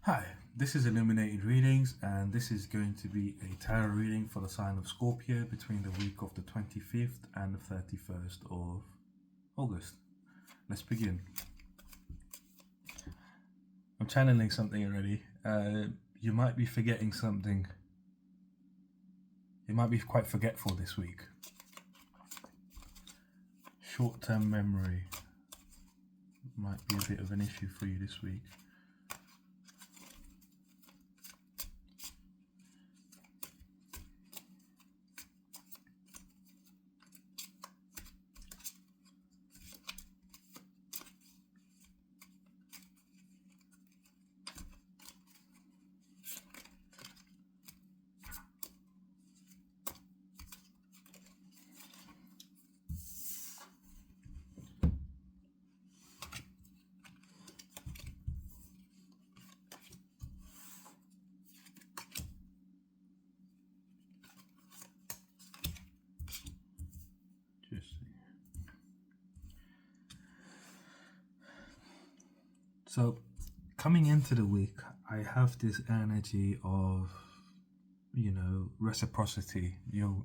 Hi, this is Illuminated Readings, and this is going to be a tarot reading for the sign of Scorpio between the week of the 25th and the 31st of August. Let's begin. I'm channeling something already. You might be forgetting something. You might be quite forgetful this week. Short-term memory might be a bit of an issue for you this week. So, coming into the week, I have this energy of, reciprocity. You're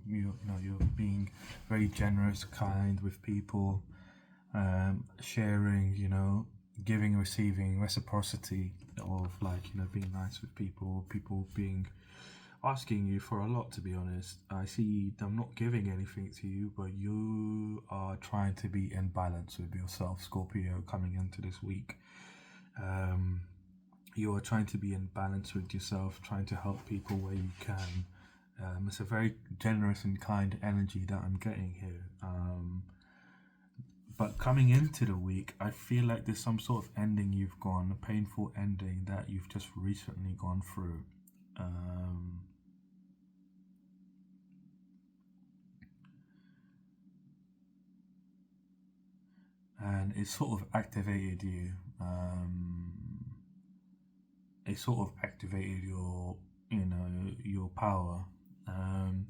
being very generous, kind with people, sharing, giving, receiving, reciprocity of being nice with people being asking you for a lot. To be honest, I see them not giving anything to you, but you are trying to be in balance with yourself, Scorpio, coming into this week. You are trying to be in balance with yourself, trying to help people where you can. It's a very generous and kind energy that I'm getting here. But coming into the week, I feel like there's some sort of ending you've gone, a painful ending that you've just recently gone through. And it sort of activated you. It sort of activated your power. And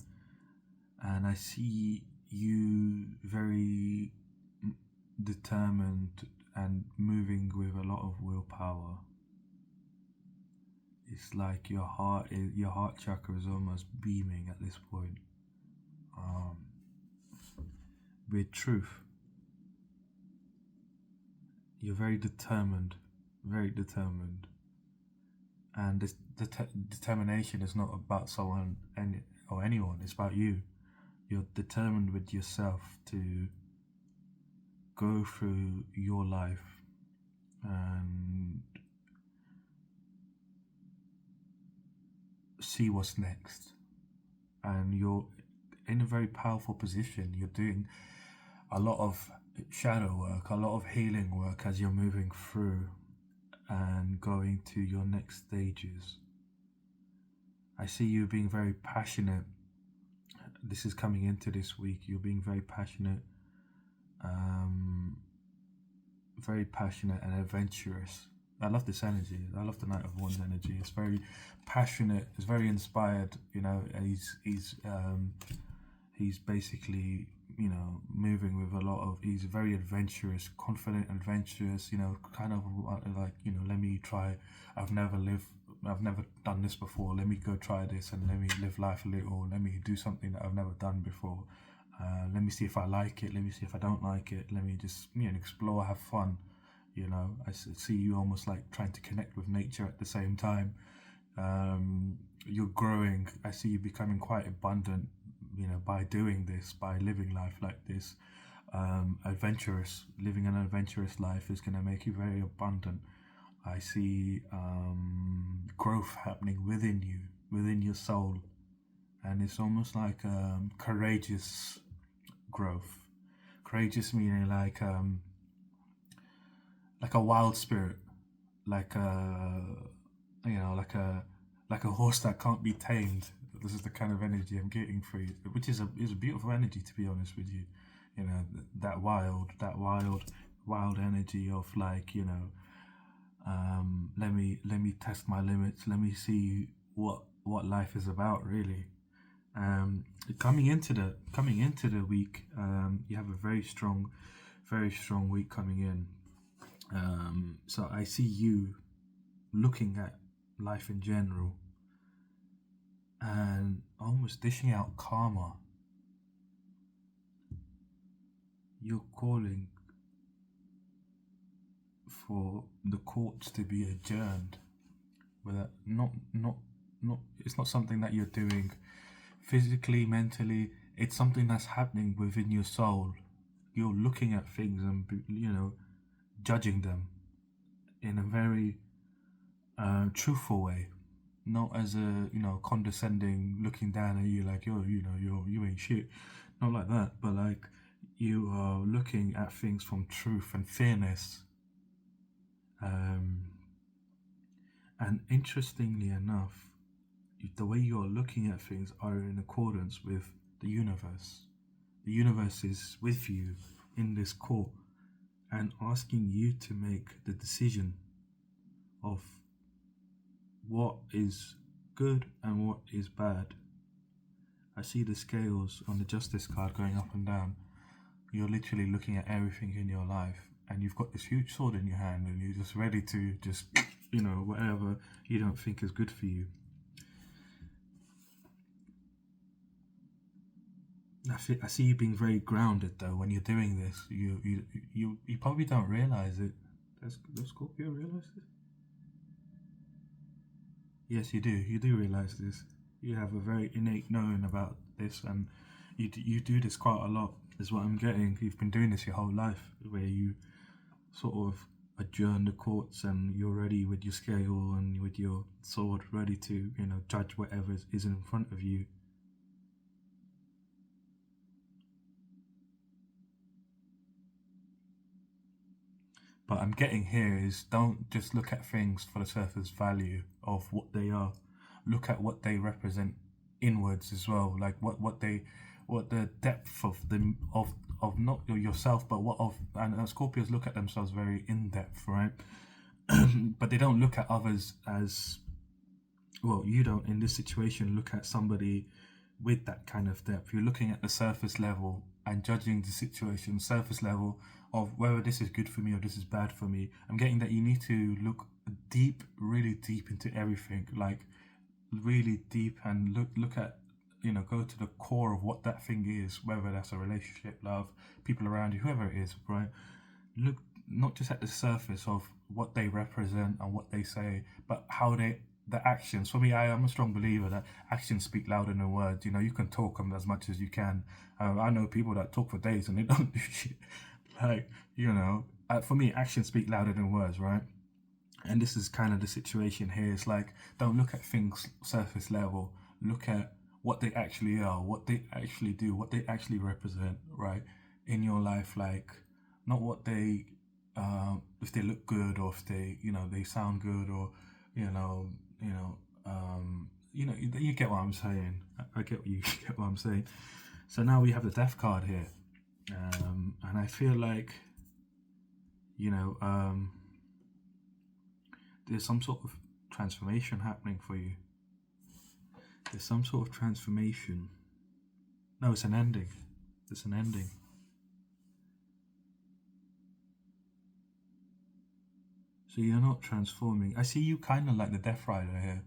I see you very determined and moving with a lot of willpower. It's like your heart chakra is almost beaming at this point. With truth, you're very determined, and this determination is not about someone or anyone. It's about you. You're determined with yourself to go through your life and see what's next. And you're in a very powerful position. You're doing a lot of shadow work, a lot of healing work as you're moving through and going to your next stages. I see you being very passionate. This is coming into this week. You're being very passionate, and adventurous. I love this energy. I love the Knight of Wands energy. It's very passionate. It's very inspired. He's basically moving with a lot of. He's very adventurous, confident, adventurous. Kind of like let me try. I've never done this before. Let me go try this and let me live life a little. Let me do something that I've never done before. Let me see if I like it. Let me see if I don't like it. Let me just explore, have fun. I see you almost like trying to connect with nature at the same time. You're growing. I see you becoming quite abundant, by doing this, by living life like this. Adventurous. Living an adventurous life is going to make you very abundant. I see growth happening within you, within your soul. And it's almost like courageous growth. Courageous meaning like a wild spirit, like like a horse that can't be tamed. This is the kind of energy I'm getting for you, which is a beautiful energy, to be honest with you. That wild energy of let me test my limits. Let me see what life is about, really. Coming into the week, you have a very strong week coming in. So I see you looking at life in general, and almost dishing out karma. You're calling for the courts to be adjourned, whether not it's not something that you're doing physically, mentally. It's something that's happening within your soul. You're looking at things and judging them in a very truthful way, not as a condescending looking down at you like you ain't shit, not like that, but like you are looking at things from truth and fairness. um, and interestingly enough, the way you're looking at things are in accordance with the universe. The universe is with you in this court and asking you to make the decision of what is good and what is bad. I see the scales on the justice card going up and down. You're literally looking at everything in your life, and you've got this huge sword in your hand, and you're just ready to just, whatever you don't think is good for you. I see you being very grounded though when you're doing this. You probably don't realize it. Does Scorpio realize this? Yes, you do. You do realize this. You have a very innate knowing about this, and you do this quite a lot. Is what I'm getting. You've been doing this your whole life, where you sort of adjourn the courts, and you're ready with your scale and with your sword, ready to judge whatever is in front of you. But I'm getting here is, don't just look at things for the surface value of what they are. Look at what they represent inwards as well. Like what the depth of them of not yourself, but what of and Scorpios look at themselves very in depth, right? But they don't look at others as well. You don't in this situation look at somebody with that kind of depth. You're looking at the surface level and judging the situation surface level of whether this is good for me or this is bad for me. I'm getting that you need to look deep, really deep into everything, like really deep, and look at go to the core of what that thing is, whether that's a relationship, love, people around you, whoever it is, right? Look not just at the surface of what they represent and what they say, but how the actions. For me, I am a strong believer that actions speak louder than words. You can talk them as much as you can. I know people that talk for days and they don't do shit. Like, for me, actions speak louder than words, right? And this is kind of the situation here. It's like, don't look at things surface level. Look at what they actually are, what they actually do, what they actually represent, right, in your life. Like, not what they, if they look good or if they, they sound good or, you know, you know, you get what I'm saying. I get what you get what I'm saying. So now we have the death card here, and I feel like, you know, um, there's some sort of transformation happening for you. There's some sort of transformation. No, it's an ending. It's an ending. So you're not transforming. I see you kind of like the Death Rider here,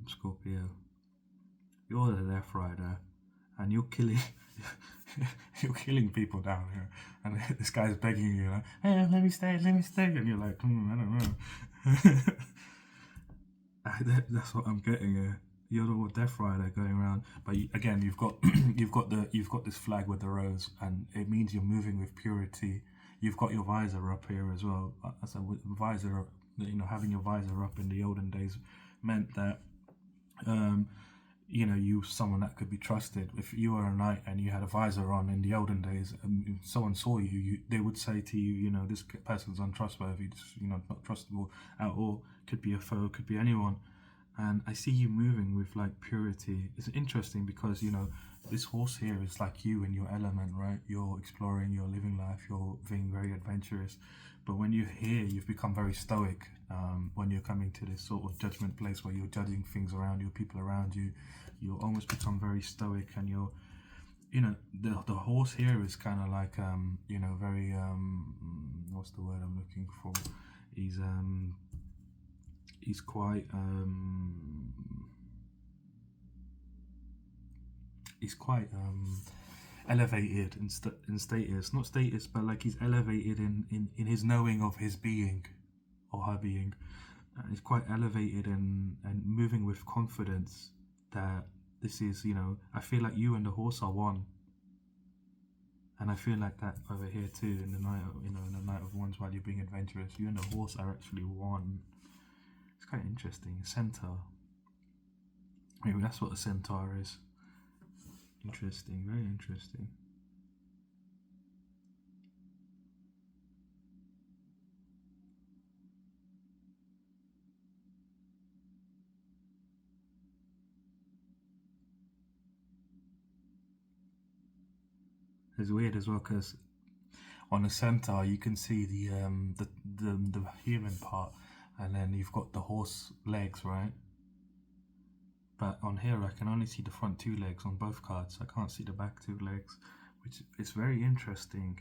Scorpio. You're the Death Rider, and you're killing, you're killing people down here. And this guy's begging you, like, "Hey, let me stay, and you're like, I don't know. That's what I'm getting here. You're the Death Rider going around, but again, you've got you've got this flag with the rose, and it means you're moving with purity. You've got your visor up here as well. So with visor up, having your visor up in the olden days meant that you someone that could be trusted. If you were a knight and you had a visor on in the olden days, and if someone saw you, they would say to you, this person's untrustworthy, not trustable at all. Could be a foe, could be anyone. And I see you moving with like purity. It's interesting because this horse here is like you in your element, right? You're exploring, you're living life, you're being very adventurous. But when you're here, you've become very stoic. When you're coming to this sort of judgment place where you're judging things around you, people around you, you almost become very stoic, and you're, the horse here is kind of like very what's the word I'm looking for? He's he's quite elevated in status, not status, but like he's elevated in his knowing of his being or her being. He's quite elevated and moving with confidence that this is, I feel like you and the horse are one. And I feel like that over here too in the night, in the night of wands while you're being adventurous. You and the horse are actually one. It's quite interesting. Centaur. Maybe that's what a centaur is. Interesting, very interesting. It's weird as well because on a centaur you can see the human part, and then you've got the horse legs, right? But on here I can only see the front two legs on both cards. I can't see the back two legs, which is very interesting.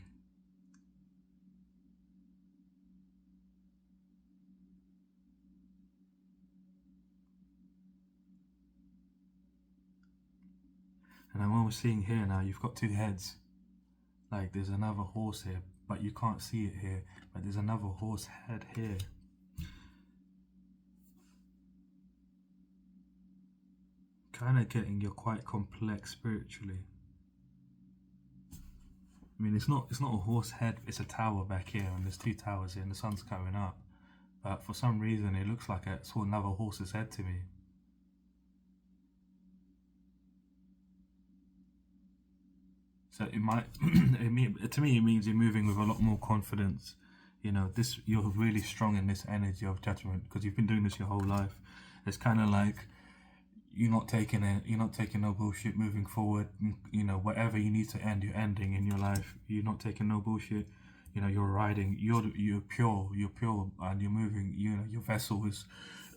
And then what we're seeing here now, you've got two heads. Like there's another horse here, but you can't see it here. But there's another horse head here. Kind of getting you're quite complex spiritually. I mean, it's not a horse head. It's a tower back here, and there's two towers here, and the sun's coming up. But for some reason, it looks like I saw another horse's head to me. So it might, to me, it means you're moving with a lot more confidence. You're really strong in this energy of judgment because you've been doing this your whole life. It's kind of like you're not taking it. You're not taking no bullshit. Moving forward, whatever you need to end, you're ending in your life. You're not taking no bullshit. You're riding. You're pure. You're pure, and you're moving. Your vessel is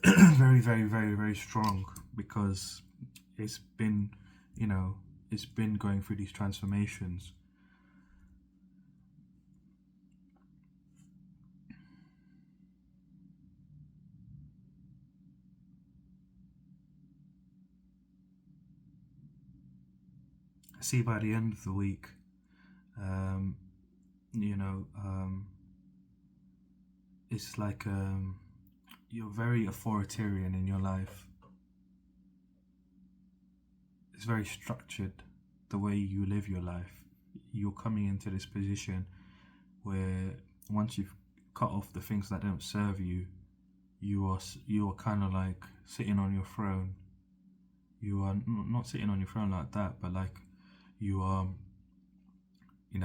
very, very, very, very strong because it's been, it's been going through these transformations. I see by the end of the week, um, it's like you're very authoritarian in your life. It's very structured, the way you live your life. You're coming into this position where once you've cut off the things that don't serve you, you are kind of like sitting on your throne. You are not sitting on your throne like that, but like you are, you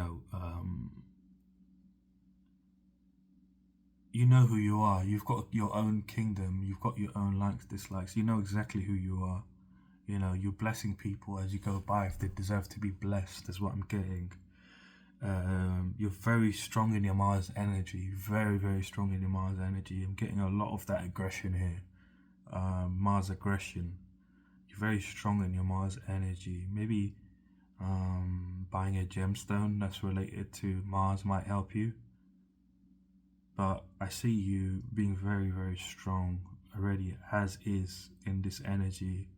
know who you are. You've got your own kingdom. You've got your own likes, dislikes. You know exactly who you are. You're blessing people as you go by if they deserve to be blessed, is what I'm getting. You're very strong in your Mars energy, very, very strong in your Mars energy. I'm getting a lot of that aggression here. Mars aggression. You're very strong in your Mars energy. Maybe buying a gemstone that's related to Mars might help you. But I see you being very, very strong already as is in this energy.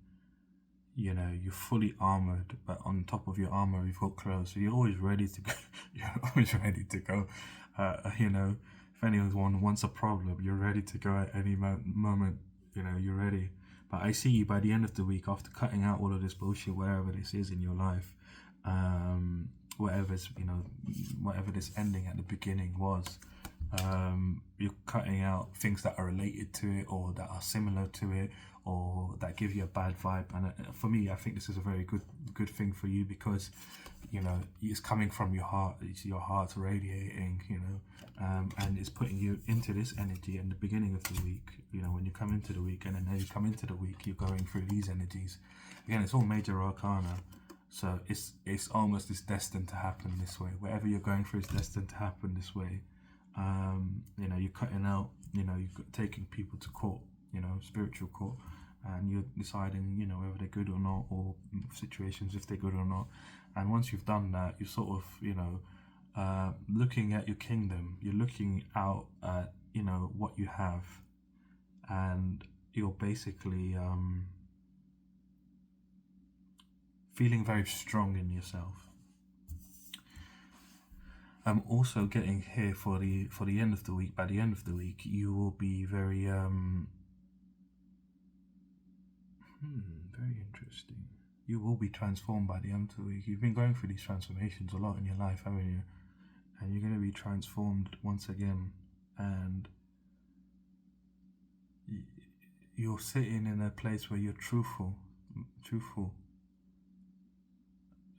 You're fully armored, but on top of your armor, you've got clothes. So you're always ready to go. You're always ready to go. If anyone wants a problem, you're ready to go at any moment. You're ready. But I see you by the end of the week, after cutting out all of this bullshit, wherever this is in your life, whatever this ending at the beginning was, you're cutting out things that are related to it or that are similar to it or that give you a bad vibe. And for me, I think this is a very good thing for you because it's coming from your heart. It's your heart's radiating, and it's putting you into this energy in the beginning of the week. When you come into the week, and then as you come into the week, you're going through these energies. Again, it's all major arcana. So it's almost destined to happen this way. Whatever you're going through is destined to happen this way. You're cutting out, you're taking people to court, spiritual court, and you're deciding, whether they're good or not, or situations if they're good or not. And once you've done that, you're sort of, looking at your kingdom. You're looking out at, what you have, and you're basically feeling very strong in yourself. I'm also getting here for the end of the week. By the end of the week, you will be very very interesting. You will be transformed by the end of the week. You've been going through these transformations a lot in your life, haven't you? And you're going to be transformed once again, and you're sitting in a place where you're truthful,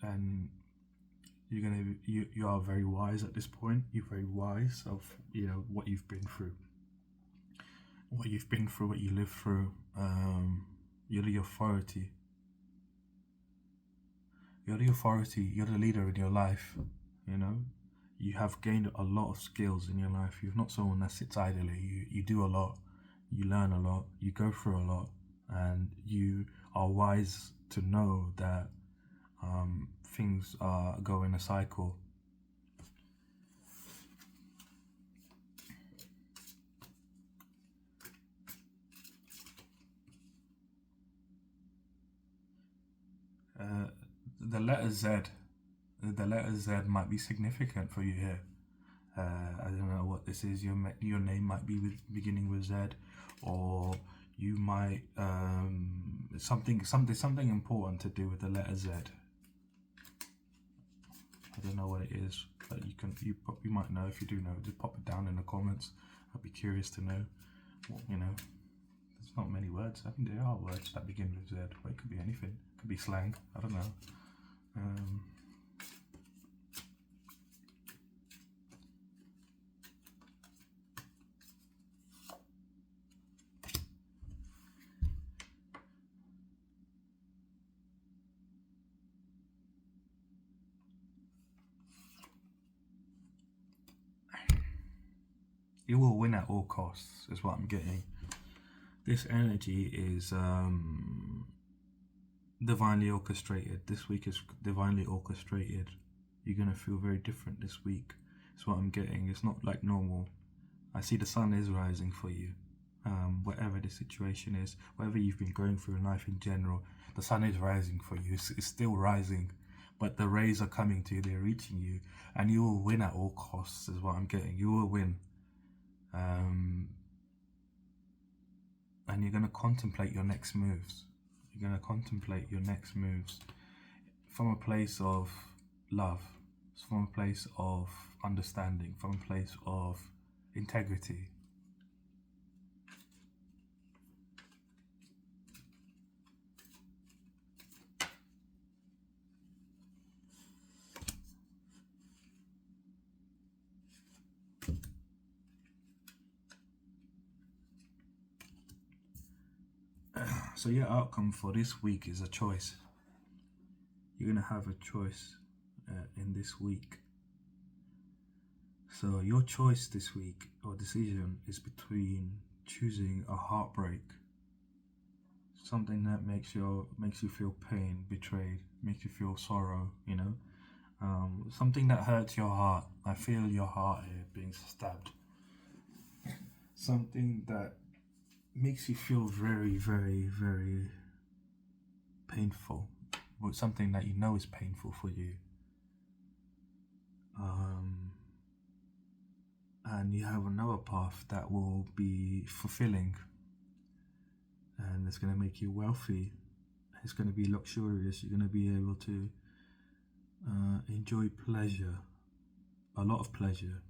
and you are very wise at this point. You're very wise of what you've been through, what you lived through. You're the authority. You're the authority. You're the leader in your life. You have gained a lot of skills in your life. You're not someone that sits idly. You do a lot. You learn a lot. You go through a lot, and you are wise to know that things go in a cycle. The letter Z might be significant for you here. I don't know what this is. Your name might be beginning with Z, or you might something important to do with the letter Z. I don't know what it is, but you might know. If you do know, just pop it down in the comments. I'd be curious to know. There's not many words. I think there are words that begin with Z, but it could be anything. It could be slang. I don't know. You will win at all costs, is what I'm getting. This energy is divinely orchestrated. This week is divinely orchestrated. You're going to feel very different this week. Is what I'm getting. It's not like normal. I see the sun is rising for you. Whatever the situation is, whatever you've been going through in life in general, the sun is rising for you. It's still rising, but the rays are coming to you. They're reaching you, and you will win at all costs, is what I'm getting. You will win. And you're going to contemplate your next moves. You're going to contemplate your next moves from a place of love, from a place of understanding, from a place of integrity. So your outcome for this week is a choice. You're going to have a choice in this week. So your choice this week, or decision, is between choosing a heartbreak, something that makes you feel pain, betrayed, makes you feel sorrow, something that hurts your heart. I feel your heart here being stabbed. Something that makes you feel very, very, very painful, but something that you know is painful for you. And you have another path that will be fulfilling, and it's going to make you wealthy. It's going to be luxurious. You're going to be able to enjoy pleasure, a lot of pleasure.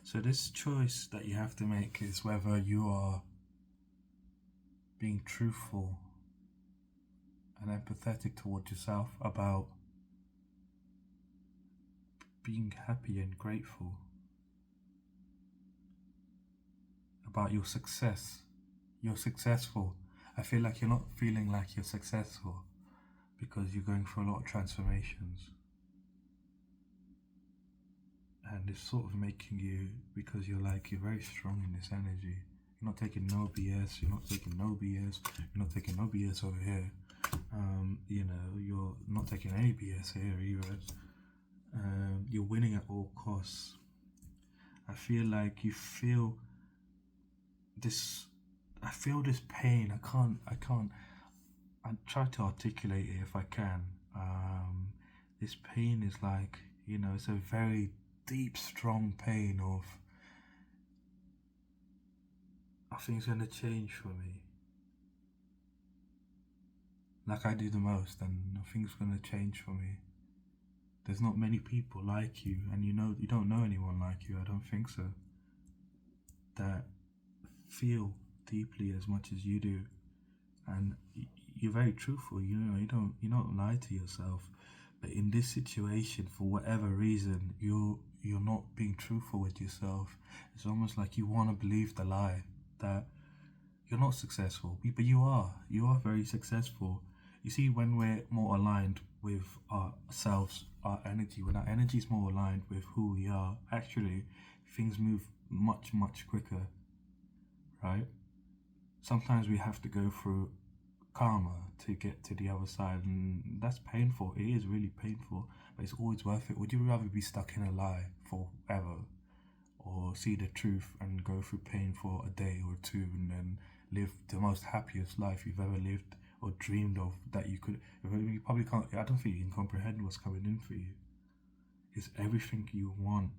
So this choice that you have to make is whether you are being truthful and empathetic towards yourself about being happy and grateful about your success. You're successful. I feel like you're not feeling like you're successful because you're going through a lot of transformations. And it's sort of making you, because you're very strong in this energy. You're not taking no BS, you're not taking no BS, you're not taking no BS over here. You're not taking any BS here either. You're winning at all costs. I feel like you feel this, I feel this pain. I try to articulate it if I can. This pain is it's a very deep, strong pain of, nothing's going to change for me. Like I do the most, and nothing's going to change for me. There's not many people like you, and you don't know anyone like you, I don't think so, that feel deeply as much as you do. And you're very truthful, you don't lie to yourself. But in this situation, for whatever reason, you're not being truthful with yourself. It's almost like you want to believe the lie that you're not successful, but you are very successful. You see, when we're more aligned with ourselves, our energy, when our energy is more aligned with who we are, actually things move much, much quicker, right? Sometimes we have to go through karma to get to the other side, and that's painful. It is really painful, but it's always worth it. Would you rather be stuck in a lie forever, or see the truth and go through pain for a day or two and then live the most happiest life you've ever lived or dreamed of? That you probably can't, I don't think you can comprehend what's coming in for you. It's everything you want.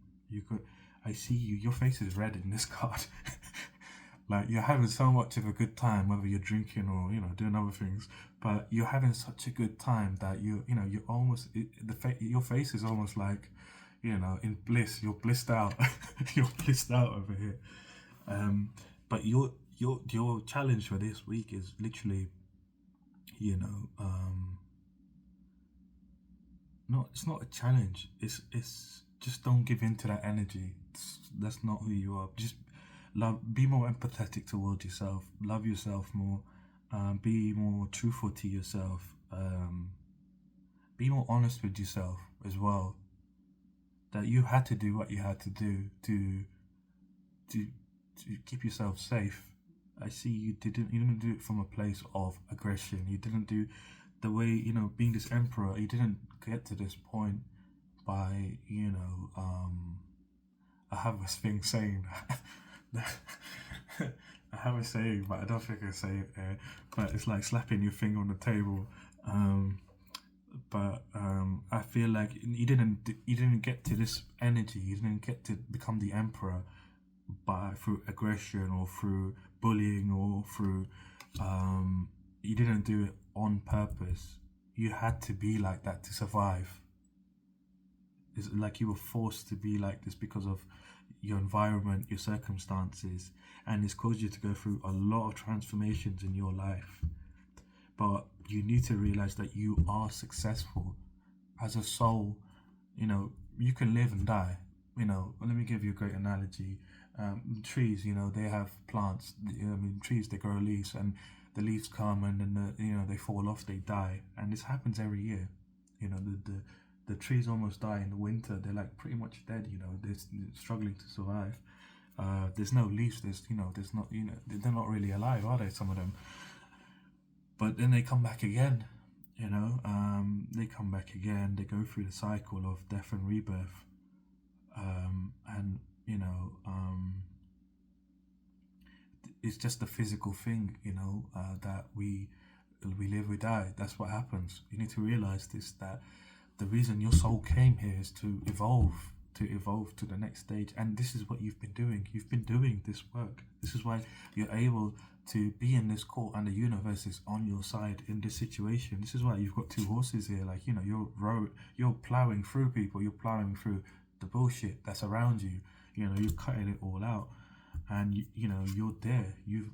I see your face is red in this card. Like, you're having so much of a good time, whether you're drinking or doing other things, but you're having such a good time that you're almost, your face is almost like, in bliss. You're blissed out. You're blissed out over here. But your challenge for this week is literally, no, it's not a challenge. It's just don't give in to that energy. That's not who you are. Just be more empathetic towards yourself. Love yourself more. Be more truthful to yourself. Be more honest with yourself as well. That you had to do what you had to do to keep yourself safe. I see you didn't do it from a place of aggression. You didn't do the way, being this emperor. You didn't get to this point by, I have this thing saying I have a saying, but I don't think I say it there. But it's like slapping your finger on the table. But I feel like you didn't get to this energy. You didn't get to become the emperor through aggression or through bullying or through. You didn't do it on purpose. You had to be like that to survive. It's like you were forced to be like this because of your environment, your circumstances, and it's caused you to go through a lot of transformations in your life. But you need to realize that you are successful as a soul. You can live and die. Let me give you a great analogy. Trees, they have plants. Trees, they grow leaves, and the leaves come and then they fall off, they die, and this happens every year. The trees almost die in the winter. They're like pretty much dead. They're struggling to survive. There's no leaves. There's not. They're not really alive, are they? Some of them. But then they come back again. They come back again. They go through the cycle of death and rebirth. And it's just a physical thing. That we live, we die. That's what happens. You need to realize this, that the reason your soul came here is to evolve to the next stage. And this is what you've been doing. You've been doing this work. This is why you're able to be in this court and the universe is on your side in this situation. This is why you've got two horses here. You're plowing through people. You're plowing through the bullshit that's around you. you're cutting it all out, and you're there. You're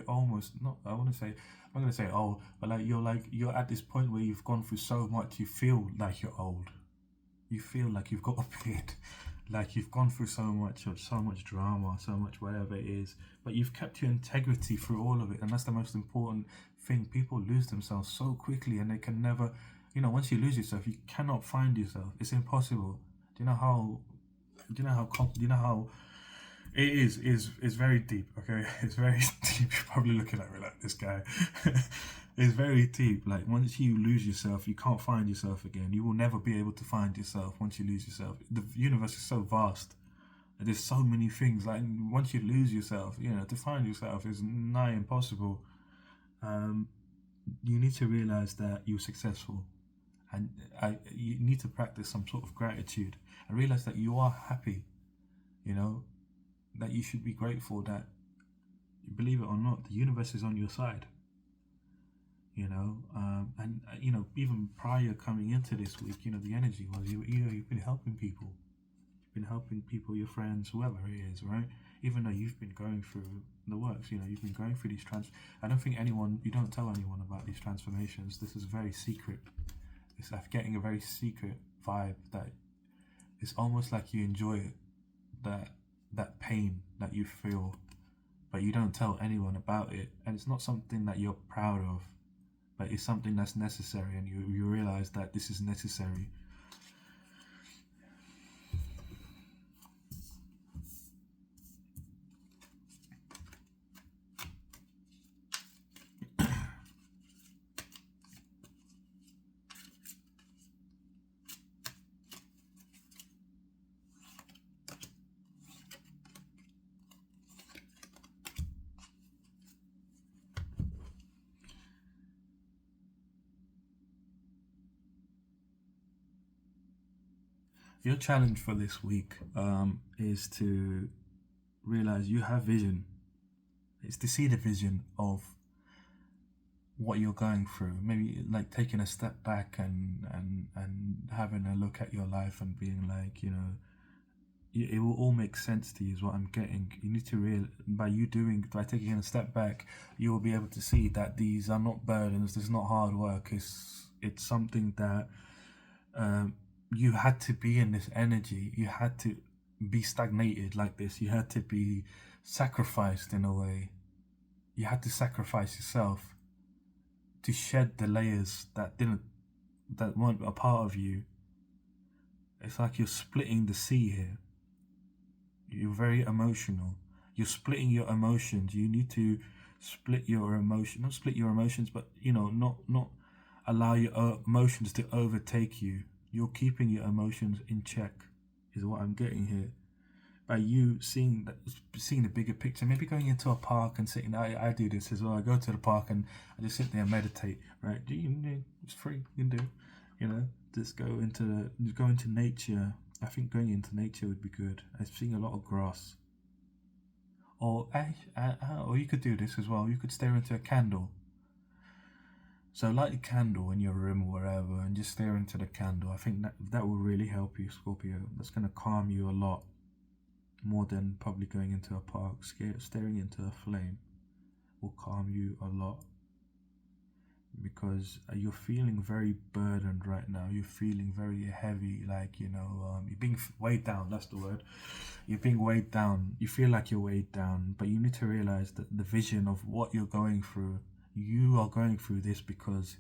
almost not. I want to say. I'm gonna say old, but you're at this point where you've gone through so much. You feel like you're old. You feel like you've got a beard, like you've gone through so much drama, so much whatever it is, but you've kept your integrity through all of it, and that's the most important thing. People lose themselves so quickly, and they can never, once you lose yourself, you cannot find yourself. It's impossible. Do you know how? Do you know how? It is very deep. Okay, it's very deep. You're probably looking at me like this guy. It's very deep. Like once you lose yourself, you can't find yourself again. You will never be able to find yourself once you lose yourself. The universe is so vast. There's so many things. Like once you lose yourself, to find yourself is nigh impossible. Um, you need to realize that you're successful, and you need to practice some sort of gratitude and realize that you are happy. You know that you should be grateful that, believe it or not, the universe is on your side. And even prior coming into this week, the energy was you've been helping people, your friends, whoever it is, right? Even though you've been going through the works, you've been going through these I don't think you don't tell anyone about these transformations. This is very secret. I'm getting a very secret vibe that it's almost like you enjoy it, that pain that you feel, but you don't tell anyone about it, and it's not something that you're proud of, but it's something that's necessary, and you realize that this is necessary. Your challenge for this week is to realize you have vision. It's to see the vision of what you're going through. Maybe like taking a step back and having a look at your life and being like, it will all make sense to you is what I'm getting. You need to by taking a step back, you will be able to see that these are not burdens. This is not hard work. It's something that you had to be in this energy. You had to be stagnated like this. You had to be sacrificed in a way. You had to sacrifice yourself to shed the layers that weren't a part of you. It's like you're splitting the sea here. You're very emotional. You're splitting your emotions. You need to split your emotion, not split your emotions, but not allow your emotions to overtake you. You're keeping your emotions in check, is what I'm getting here. By you seeing the bigger picture, maybe going into a park and sitting. I do this as well. I go to the park and I just sit there and meditate. Right? It's free. You can do. Just go into nature. I think going into nature would be good. I'm seeing a lot of grass. Or you could do this as well. You could stare into a candle. So light a candle in your room or wherever and just stare into the candle. I think that will really help you, Scorpio. That's going to calm you a lot. More than probably going into a park. Staring into a flame will calm you a lot. Because you're feeling very burdened right now. You're feeling very heavy, like, you're being weighed down. That's the word. You're being weighed down. You feel like you're weighed down, but you need to realize that the vision of what you're going through, you are going through this because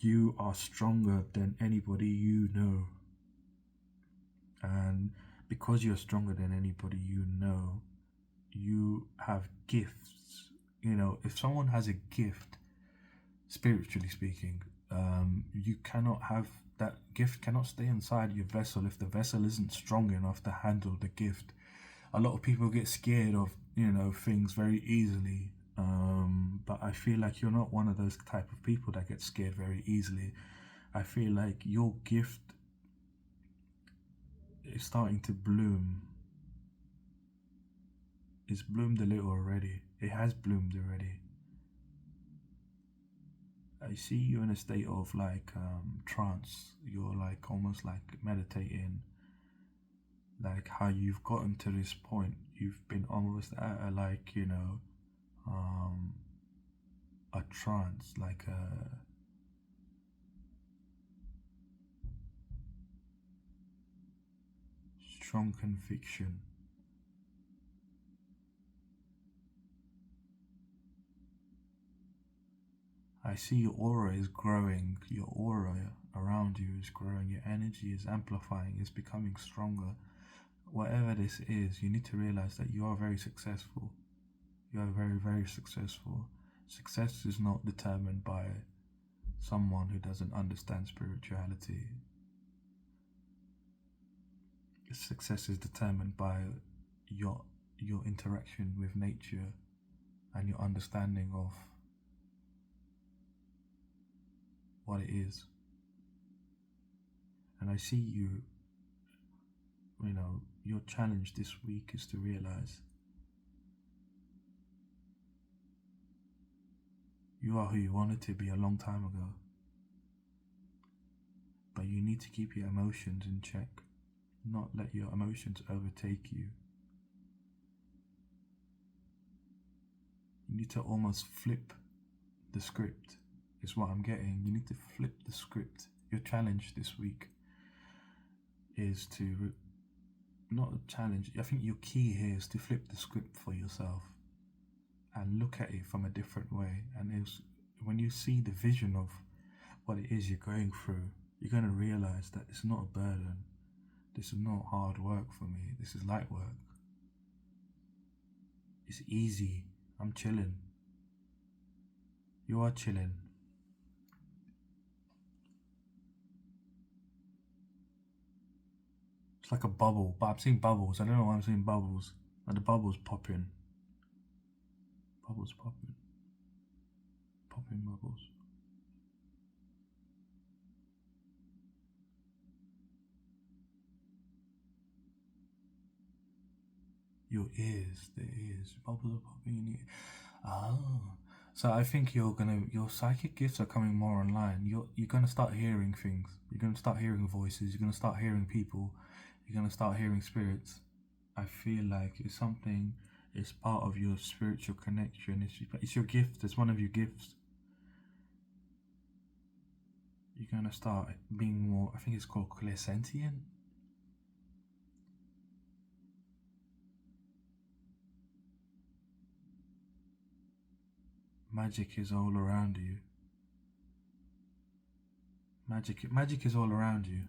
you are stronger than anybody you know. And because you're stronger than anybody you know, you have gifts. If someone has a gift, spiritually speaking, you cannot have that gift cannot stay inside your vessel if the vessel isn't strong enough to handle the gift. A lot of people get scared of things very easily, but I feel like you're not one of those type of people that get scared very easily. I feel like your gift is starting to bloom. It's bloomed a little already. It has bloomed already. I see you in a state of like trance. You're like almost like meditating. like how you've gotten to this point. You've been almost at a, like, you know, a trance, like a strong conviction. I see your aura is growing, your aura around you is growing, your energy is amplifying, is becoming stronger. Whatever this is, you need to realize that you are very successful. You are very, very successful. Success is not determined by someone who doesn't understand spirituality. Success is determined by your interaction with nature and your understanding of what it is. And I see you, you know, your challenge this week is to realize you are who you wanted to be a long time ago. But you need to keep your emotions in check, not let your emotions overtake you. You need to almost flip the script, is what I'm getting. You need to flip the script. Your challenge this week is to, not a challenge, I think your key here is to flip the script for yourself and look at it from a different way. And when you see the vision of what it is you're going through, you're going to realize that it's not a burden. This is not hard work for me. This is light work. It's easy. I'm chilling. You are chilling. It's like a bubble, but I'm seeing bubbles. I don't know why I'm seeing bubbles. And the bubbles popping. Bubbles popping. Popping bubbles. Your ears, the ears. Bubbles are popping in your ear. Oh. So I think your psychic gifts are coming more online. You're gonna start hearing things. You're gonna start hearing voices. You're gonna start hearing people. You're gonna start hearing spirits. I feel like it's something. It's part of your spiritual connection. It's your gift. It's one of your gifts. You're gonna start being more. I think it's called clairsentient. Magic is all around you. Magic is all around you.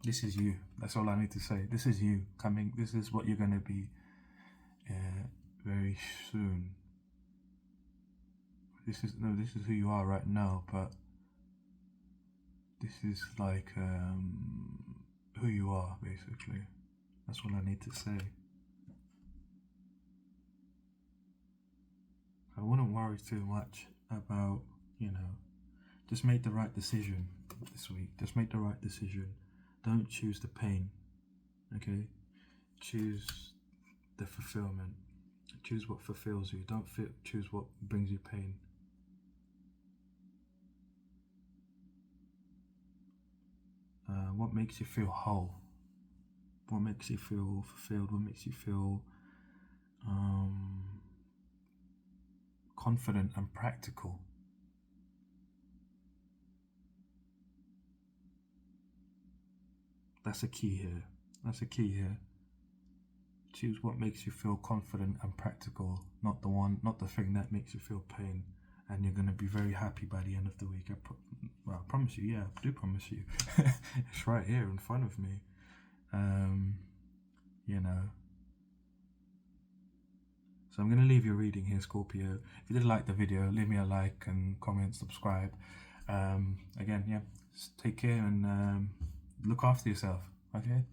This is you. That's all I need to say. This is you coming. This is what you're gonna be very soon. This is who you are right now, but this is like who you are, basically. That's all I need to say. I wouldn't worry too much about, just make the right decision this week. Just make the right decision. Don't choose the pain, okay? Choose the fulfillment. Choose what fulfills you. Don't choose what brings you pain. What makes you feel whole? What makes you feel fulfilled? What makes you feel confident and practical? That's a key here. That's a key here. Choose what makes you feel confident and practical, not the thing that makes you feel pain. And you're going to be very happy by the end of the week. I promise you, yeah, I do promise you. It's right here in front of me. So I'm going to leave your reading here, Scorpio. If you did like the video, leave me a like and comment, subscribe. Again, yeah, take care and look after yourself, okay?